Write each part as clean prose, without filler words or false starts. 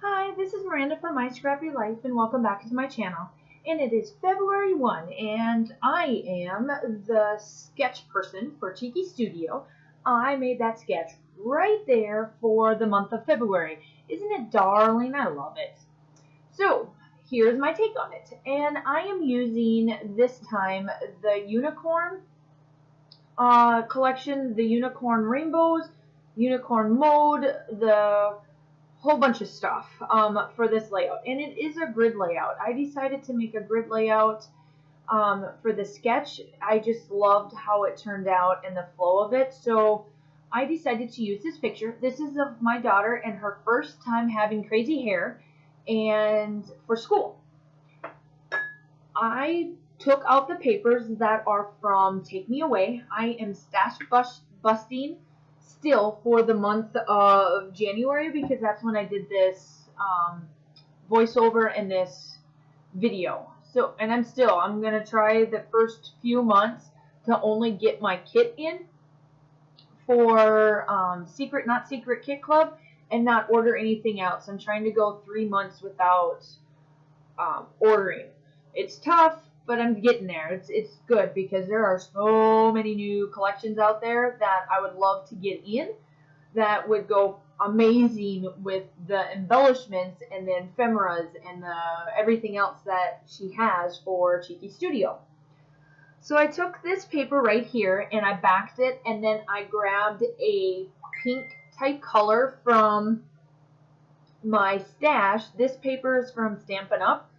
Hi, this is Miranda from My Scrappy Life, and welcome back to my channel. And it is February 1, and I am the sketch person for Cheeky Studio. I made that sketch right there for the month of February. Isn't it darling? I love it. So, here's my take on it. And I am using, this time, the Unicorn collection, the Unicorn Rainbows, Unicorn Mode, the whole bunch of stuff for this layout, and it is a grid layout. I decided to make a grid layout for the sketch. I just loved how it turned out and the flow of it, so I decided to use this picture. This is of my daughter and her first time having crazy hair and for school. I took out the papers that are from Take Me Away. I am stash busting still for the month of January because that's when I did this voiceover and this video. So, and I'm gonna try the first few months to only get my kit in for Secret Not Secret Kit Club and not order anything else. I'm trying to go 3 months without ordering. It's tough, but I'm getting there. It's good because there are so many new collections out there that I would love to get in that would go amazing with the embellishments and the ephemeras and the everything else that she has for Cheeky Studio. So I took this paper right here and I backed it, and then I grabbed a pink type color from my stash. This paper is from Stampin' Up!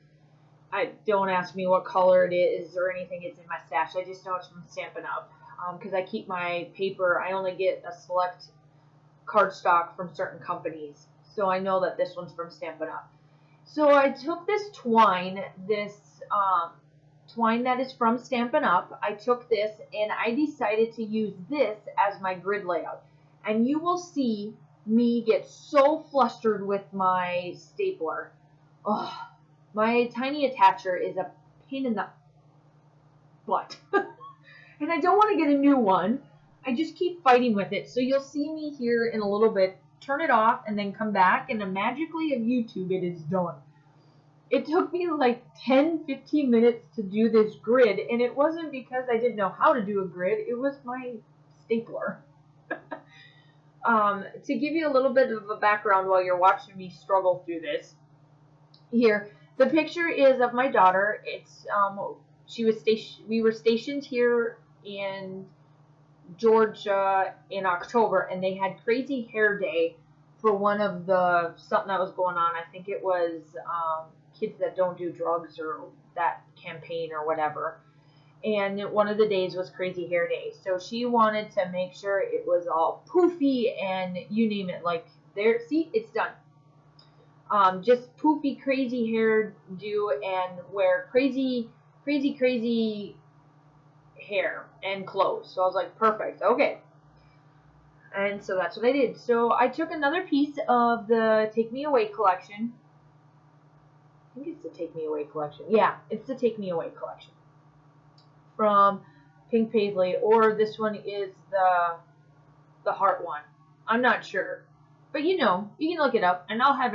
Don't ask me what color it is or anything. It's in my stash. I just know it's from Stampin' Up! Because I keep my paper. I only get a select cardstock from certain companies. So I know that this one's from Stampin' Up! So I took this twine, twine that is from Stampin' Up! I took this and I decided to use this as my grid layout. And you will see me get so flustered with my stapler. Oh. My tiny attacher is a pain in the butt. And I don't want to get a new one. I just keep fighting with it. So you'll see me here in a little bit turn it off and then come back, and magically of YouTube it is done. It took me like 10-15 minutes to do this grid, and it wasn't because I didn't know how to do a grid. It was my stapler. To give you a little bit of a background while you're watching me struggle through this, here. The picture is of my daughter. It's we were stationed here in Georgia in October, and they had Crazy Hair Day for one of the something that was going on. I think it was Kids That Don't Do Drugs or that campaign or whatever. And one of the days was Crazy Hair Day, so she wanted to make sure it was all poofy and you name it. Like there, see, it's done. Just poofy, crazy hair do and wear crazy hair and clothes. So I was like, perfect, okay. And so that's what I did. So I took another piece of the Take Me Away collection. I think it's the Take Me Away collection. Yeah, it's the Take Me Away collection from Pink Paisley, or this one is the heart one. I'm not sure. But you know, you can look it up, and I'll have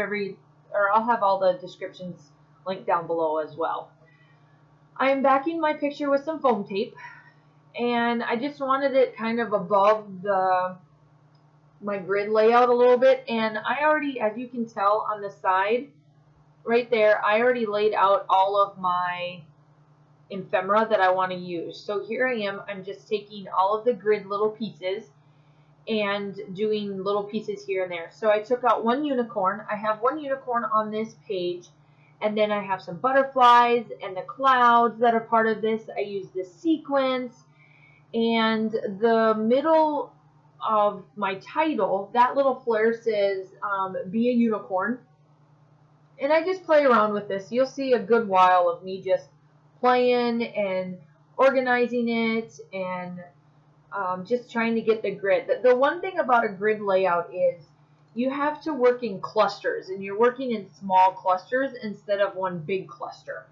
all the descriptions linked down below as well. I am backing my picture with some foam tape, and I just wanted it kind of above my grid layout a little bit, and I already, as you can tell on the side, right there, I already laid out all of my ephemera that I want to use. So here I am, I'm just taking all of the grid little pieces and doing little pieces here and there. So I took out one unicorn. I have one unicorn on this page, and then I have some butterflies and the clouds that are part of this. I use the sequins, and the middle of my title, that little flare says be a unicorn. And I just play around with this. You'll see a good while of me just playing and organizing it and just trying to get the grid. The one thing about a grid layout is you have to work in clusters, and you're working in small clusters instead of one big cluster.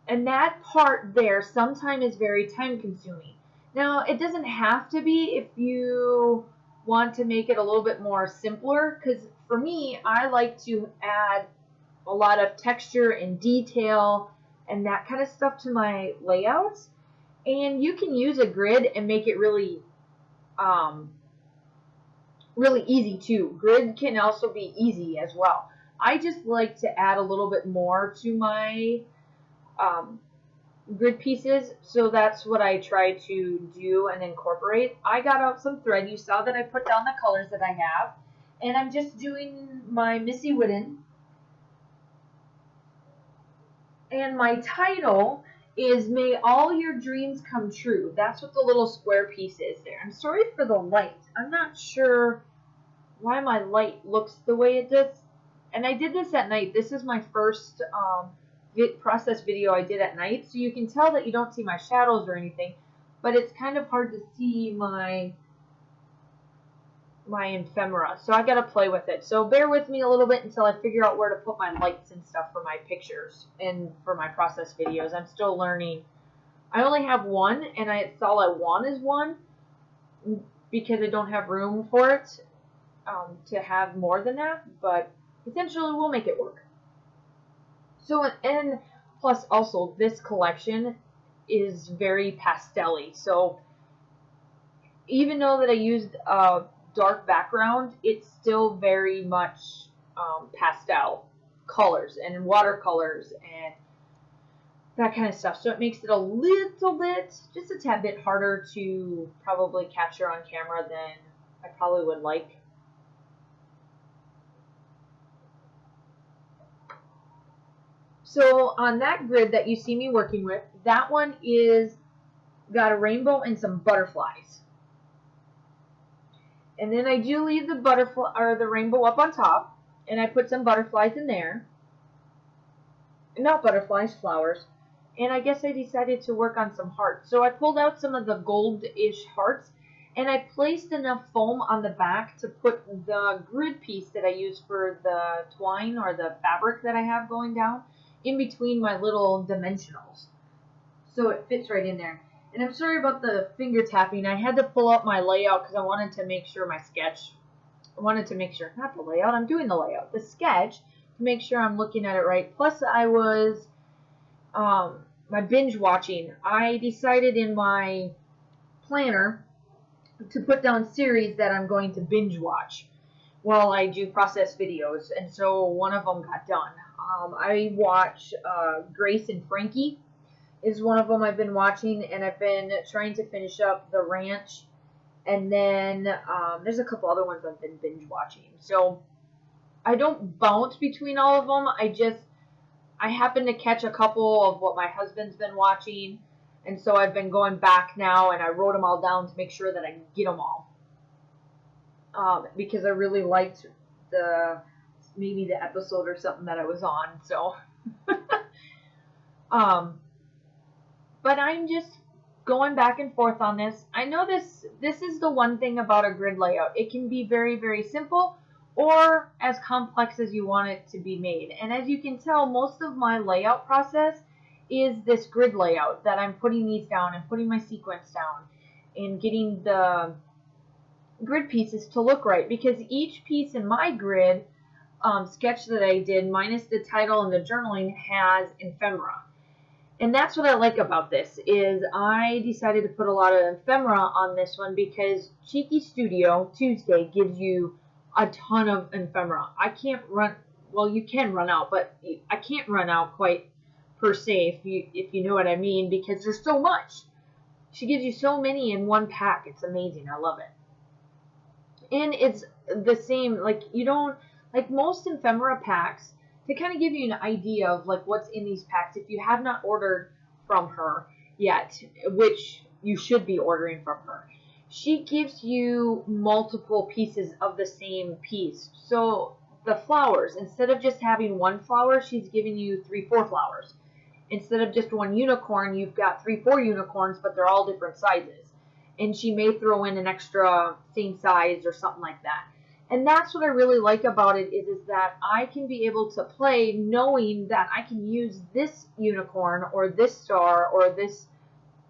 And that part there sometimes is very time consuming. Now, it doesn't have to be if you want to make it a little bit more simpler, because for me, I like to add a lot of texture and detail and that kind of stuff to my layouts. And you can use a grid and make it really really easy too. Grid can also be easy as well. I just like to add a little bit more to my grid pieces, so that's what I try to do and incorporate. I got out some thread. You saw that I put down the colors that I have, and I'm just doing my Missy Wooden. And my title is May All Your Dreams Come True. That's what the little square piece is there. I'm sorry for the light. I'm not sure why my light looks the way it does. And I did this at night. This is my first process video I did at night. So you can tell that you don't see my shadows or anything. But it's kind of hard to see my ephemera. So I got to play with it. So bear with me a little bit until I figure out where to put my lights and stuff for my pictures and for my process videos. I'm still learning. I only have one, and it's all I want is one because I don't have room for it to have more than that. But essentially, we'll make it work. So, and plus also, this collection is very pastel-y. So even though that I used dark background, it's still very much pastel colors and watercolors and that kind of stuff. So it makes it a little bit, just a tad bit harder to probably capture on camera than I probably would like. So on that grid that you see me working with, that one is got a rainbow and some butterflies. And then I do leave the butterfly or the rainbow up on top, and I put some butterflies in there. Not butterflies, flowers. And I guess I decided to work on some hearts. So I pulled out some of the gold-ish hearts, and I placed enough foam on the back to put the grid piece that I use for the twine or the fabric that I have going down in between my little dimensionals. So it fits right in there. And I'm sorry about the finger tapping. I had to pull out my layout because I wanted to make sure my sketch, not the layout, I'm doing the layout, the sketch, to make sure I'm looking at it right. Plus I was, my binge watching. I decided in my planner to put down series that I'm going to binge watch while I do process videos. And so one of them got done. I watch Grace and Frankie is one of them I've been watching, and I've been trying to finish up The Ranch, and then there's a couple other ones I've been binge watching. So I don't bounce between all of them. I happen to catch a couple of what my husband's been watching, and so I've been going back now, and I wrote them all down to make sure that I get them all, because I really liked maybe the episode or something that I was on. So but I'm just going back and forth on this. I know this is the one thing about a grid layout. It can be very, very simple or as complex as you want it to be made. And as you can tell, most of my layout process is this grid layout that I'm putting these down and putting my sequence down and getting the grid pieces to look right, because each piece in my grid sketch that I did, minus the title and the journaling, has ephemera. And that's what I like about this, is I decided to put a lot of ephemera on this one because Cheeky Studio Tuesday gives you a ton of ephemera. I can't run, well, you can run out, but I can't run out quite per se, if you know what I mean, because there's so much. She gives you so many in one pack. It's amazing. I love it. And it's the same, like, you don't, like most ephemera packs, to kind of give you an idea of like what's in these packs, if you have not ordered from her yet, which you should be ordering from her, she gives you multiple pieces of the same piece. So the flowers, instead of just having one flower, she's giving you 3-4 flowers. Instead of just one unicorn, you've got 3-4 unicorns, but they're all different sizes. And she may throw in an extra same size or something like that. And that's what I really like about it, is that I can be able to play knowing that I can use this unicorn or this star or this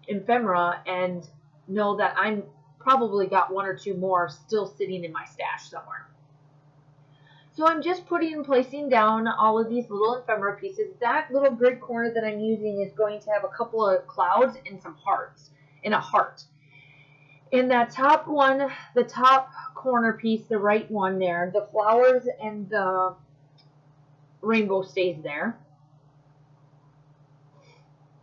ephemera and know that I'm probably got 1 or 2 more still sitting in my stash somewhere. So I'm just placing down all of these little ephemera pieces. That little grid corner that I'm using is going to have a couple of clouds and some hearts, and a heart. In that top one, the top corner piece, the right one there, the flowers and the rainbow stays there.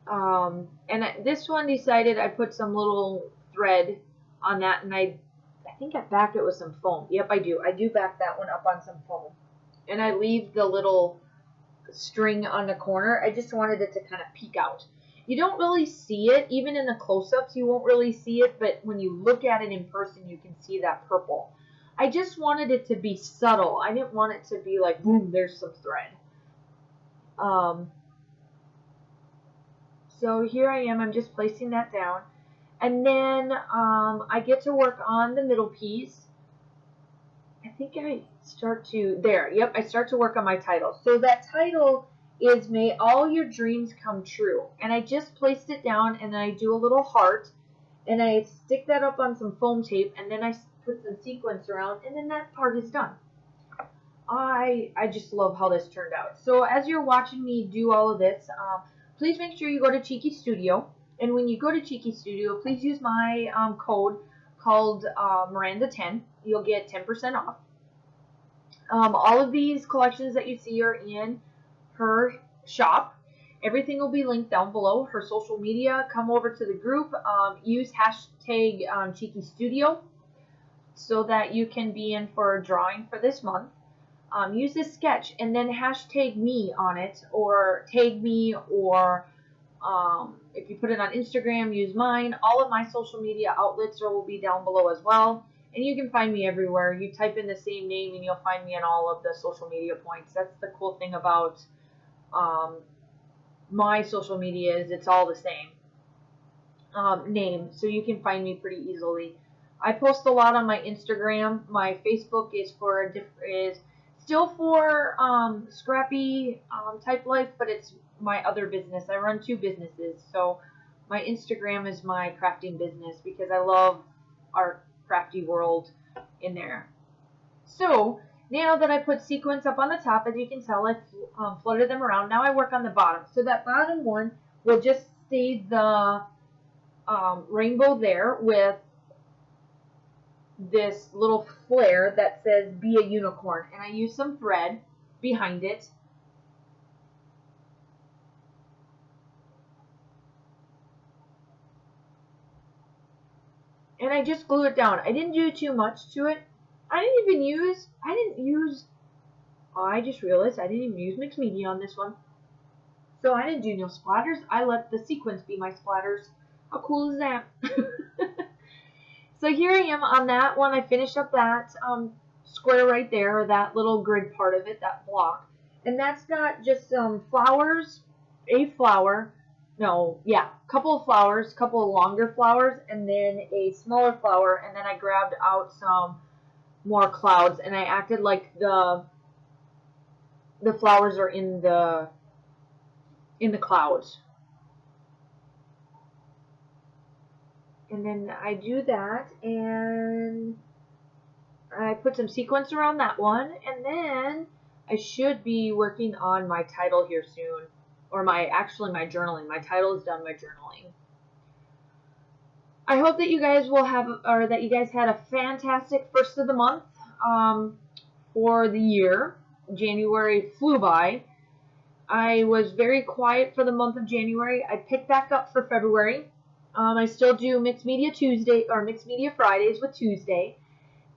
And this one decided I put some little thread on that, and I think I backed it with some foam. Yep, I do. I do back that one up on some foam. And I leave the little string on the corner. I just wanted it to kind of peek out. You don't really see it. Even in the close-ups, you won't really see it. But when you look at it in person, you can see that purple. I just wanted it to be subtle. I didn't want it to be like, boom, there's some thread. So here I am. I'm just placing that down. And then I get to work on the middle piece. I think I start to, there, yep, I start to work on my title. So that title is May All Your Dreams Come True. And I just placed it down, and then I do a little heart, and I stick that up on some foam tape, and then I put some sequins around, and then that part is done. I just love how this turned out. So as you're watching me do all of this, please make sure you go to Cheeky Studio. And when you go to Cheeky Studio, please use my code called Miranda 10. You'll get 10% off. All of these collections that you see are in her shop. Everything will be linked down below. Her social media. Come over to the group. Use hashtag Cheeky Studio so that you can be in for a drawing for this month. Use this sketch and then hashtag me on it, or tag me, or if you put it on Instagram, use mine. All of my social media outlets will be down below as well. And you can find me everywhere. You type in the same name and you'll find me on all of the social media points. That's the cool thing about my social media, is it's all the same name. So you can find me pretty easily. I post a lot on my Instagram. My Facebook is still for scrappy type life, but it's my other business. I run 2 businesses. So my Instagram is my crafting business because I love our crafty world in there. So now that I put sequins up on the top, as you can tell, I flooded them around. Now I work on the bottom. So that bottom one will just stay the rainbow there with this little flare that says be a unicorn, and I use some thread behind it. And I just glue it down. I didn't do too much to it. I just realized I didn't even use mixed media on this one. So I didn't do no splatters. I let the sequins be my splatters. How cool is that? So here I am on that one. I finished up that square right there, or that little grid part of it, that block. And that's got just some flowers, couple of flowers, couple of longer flowers, and then a smaller flower, and then I grabbed out some more clouds, and I acted like the flowers are in the clouds. And then I do that, and I put some sequins around that one, and then I should be working on my title here soon, or my journaling. My title is done, my journaling. I hope that you guys had a fantastic first of the month for the year. January flew by. I was very quiet for the month of January. I picked back up for February. I still do Mixed Media Tuesday, or Mixed Media Fridays with Tuesday.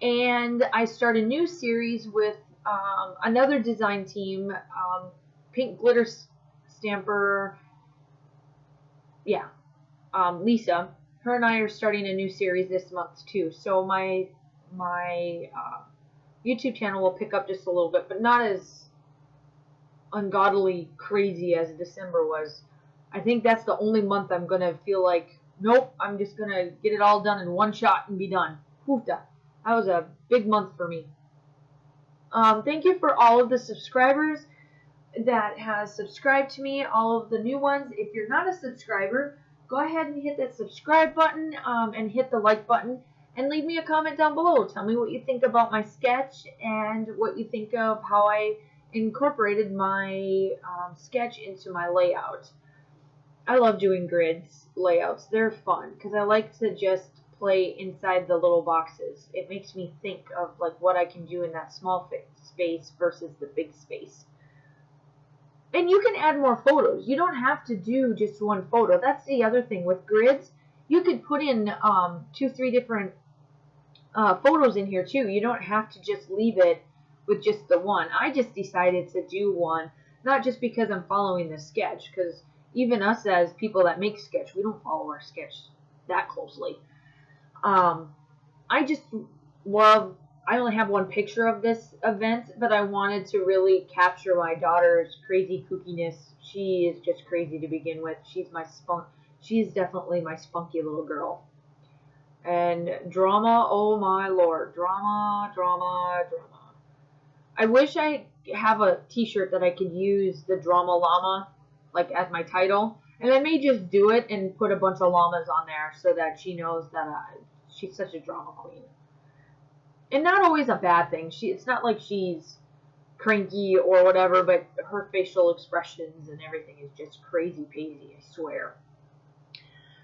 And I start a new series with another design team, Pink Glitter Stamper, Lisa. Her and I are starting a new series this month too. So my YouTube channel will pick up just a little bit, but not as ungodly crazy as December was. I think that's the only month I'm going to feel like, nope, I'm just going to get it all done in one shot and be done. Hoofda. That was a big month for me. Thank you for all of the subscribers that has subscribed to me, all of the new ones. If you're not a subscriber, go ahead and hit that subscribe button and hit the like button. And leave me a comment down below. Tell me what you think about my sketch and what you think of how I incorporated my sketch into my layout. I love doing grids layouts. They're fun because I like to just play inside the little boxes. It makes me think of like what I can do in that small space versus the big space. And you can add more photos. You don't have to do just one photo. That's the other thing with grids. You could put in 2-3 different photos in here too. You don't have to just leave it with just the one. I just decided to do one, not just because I'm following the sketch, because even us as people that make sketch, we don't follow our sketch that closely. I just love, I only have one picture of this event, but I wanted to really capture my daughter's crazy kookiness. She is just crazy to begin with. She's definitely my spunky little girl. And drama, oh my lord, drama, drama, drama. I wish I have a t-shirt that I could use the drama llama, like as my title. And I may just do it and put a bunch of llamas on there so that she knows that she's such a drama queen. And not always a bad thing. It's not like she's cranky or whatever, but her facial expressions and everything is just crazy paisley, I swear.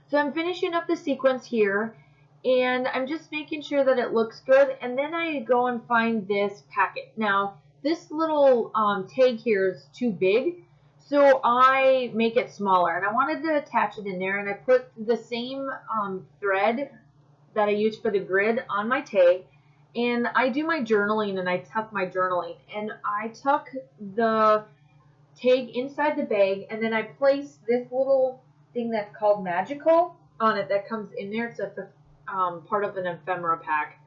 So I'm finishing up the sequence here. And I'm just making sure that it looks good. And then I go and find this packet. Now, this little tag here is too big. So I make it smaller. And I wanted to attach it in there. And I put the same thread that I used for the grid on my tag. And I do my journaling and I tuck my journaling. And I tuck the tag inside the bag. And then I place this little thing that's called Magical on it that comes in there. It's a part of an ephemera pack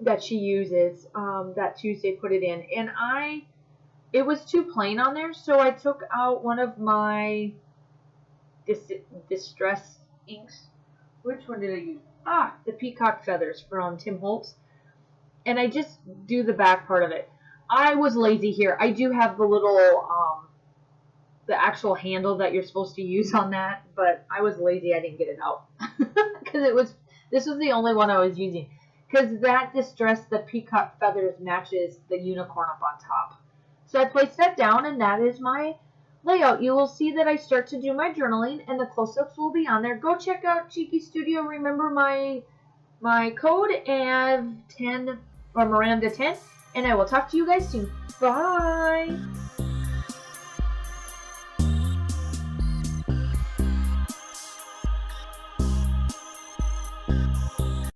that she uses, that Tuesday put it in. And it was too plain on there, so I took out one of my distress inks. Which one did I use? The peacock feathers from Tim Holtz. And I just do the back part of it. I was lazy here. I do have the little, the actual handle that you're supposed to use on that, but I was lazy. I didn't get it out because this was the only one I was using, because that distress, the peacock feathers, matches the unicorn up on top. So I placed that down, and that is my layout. You will see that I start to do my journaling, and the close-ups will be on there. Go check out Cheeky Studio. Remember my code and 10 or Miranda 10, and I will talk to you guys soon. Bye.